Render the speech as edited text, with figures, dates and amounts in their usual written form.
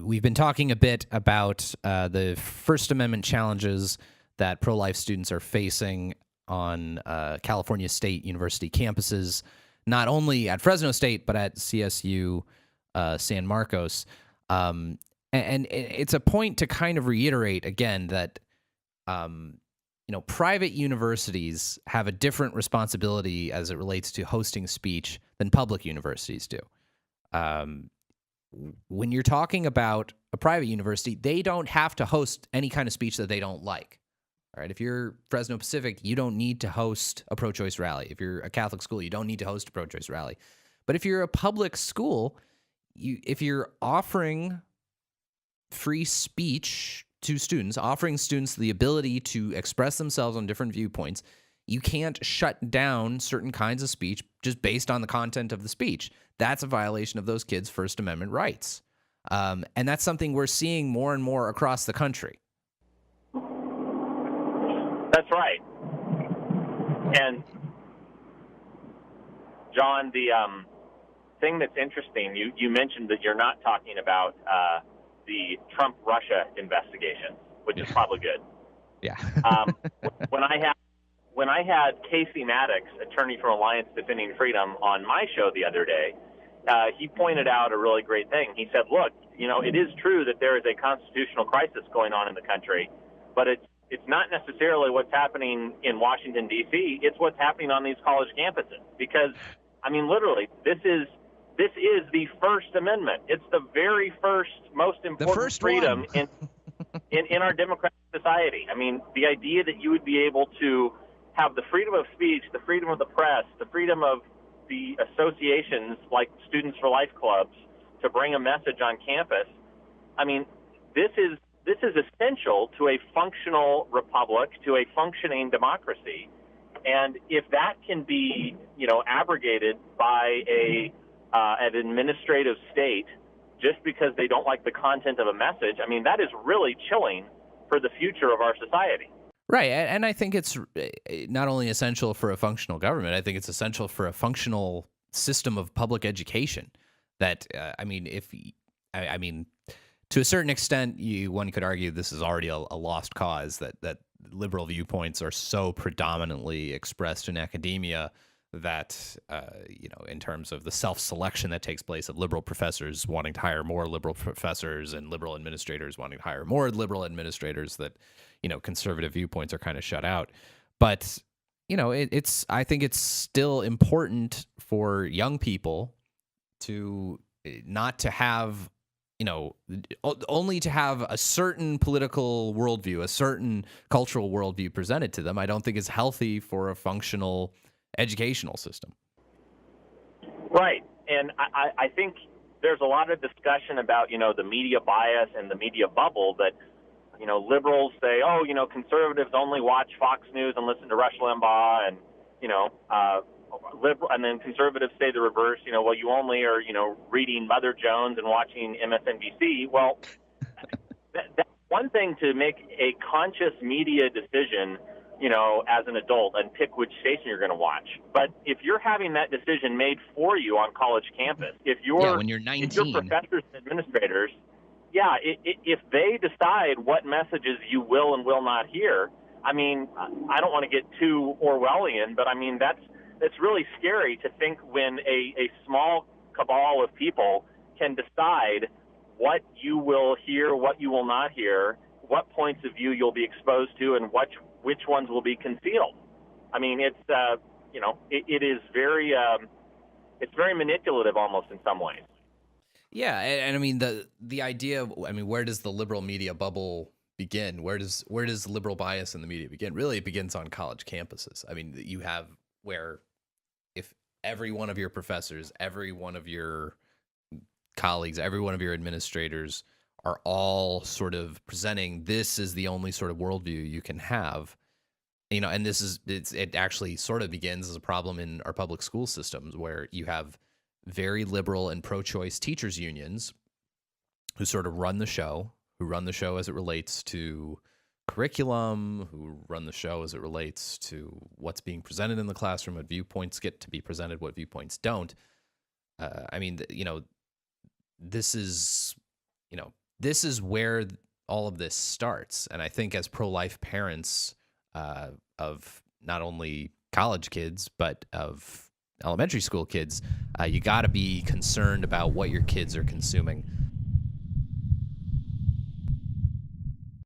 we've been talking a bit about the First Amendment challenges that pro-life students are facing on California State University campuses, not only at Fresno State, but at CSU San Marcos. And it's a point to kind of reiterate again that, private universities have a different responsibility as it relates to hosting speech than public universities do. When you're talking about a private university, they don't have to host any kind of speech that they don't like. All right, if you're Fresno Pacific, you don't need to host a pro-choice rally. If you're a Catholic school, you don't need to host a pro-choice rally. But if you're a public school, if you're offering free speech to students, offering students the ability to express themselves on different viewpoints, you can't shut down certain kinds of speech just based on the content of the speech. That's a violation of those kids' First Amendment rights. And that's something we're seeing more and more across the country. That's right. And, John, the thing that's interesting, you mentioned that you're not talking about the Trump-Russia investigation, which is probably good. Yeah. When I had Casey Maddox, attorney for Alliance Defending Freedom, on my show the other day, he pointed out a really great thing. He said, look, it is true that there is a constitutional crisis going on in the country, but it's not necessarily what's happening in Washington, D.C. It's what's happening on these college campuses. Because, literally, this is the First Amendment. It's the very first, most important freedom in our democratic society. The idea that you would be able to have the freedom of speech, the freedom of the press, the freedom of the associations like Students for Life clubs to bring a message on campus. This is essential to a functional republic, to a functioning democracy. And if that can be, abrogated by an administrative state just because they don't like the content of a message, that is really chilling for the future of our society. Right, and I think it's not only essential for a functional government, I think it's essential for a functional system of public education. That, to a certain extent, one could argue this is already a lost cause, that liberal viewpoints are so predominantly expressed in academia that, in terms of the self-selection that takes place of liberal professors wanting to hire more liberal professors and liberal administrators wanting to hire more liberal administrators, that, conservative viewpoints are kind of shut out. But, I think it's still important for young people to not to have, only to have a certain political worldview, a certain cultural worldview presented to them. I don't think is healthy for a functional educational system. Right. And I think there's a lot of discussion about, the media bias and the media bubble that, liberals say, conservatives only watch Fox News and listen to Rush Limbaugh, and, and then conservatives say the reverse, well, you only are, reading Mother Jones and watching MSNBC. Well, that's one thing to make a conscious media decision, as an adult and pick which station you're going to watch. But if you're having that decision made for you on college campus, when you're 19, if your professors and administrators, if they decide what messages you will and will not hear, I don't want to get too Orwellian, but that's really scary to think when a small cabal of people can decide what you will hear, what you will not hear, what points of view you'll be exposed to, and which ones will be concealed. It is very it's very manipulative almost in some ways. Yeah, and the idea of, where does the liberal media bubble begin? Where does liberal bias in the media begin? Really, it begins on college campuses. You have where if every one of your professors, every one of your colleagues, every one of your administrators are all sort of presenting this is the only sort of worldview you can have, and it actually sort of begins as a problem in our public school systems where you have very liberal and pro-choice teachers unions who sort of run the show as it relates to curriculum, who run the show as it relates to what's being presented in the classroom, what viewpoints get to be presented, what viewpoints don't. This is, this is where all of this starts. And I think as pro-life parents of not only college kids, but of elementary school kids, you got to be concerned about what your kids are consuming.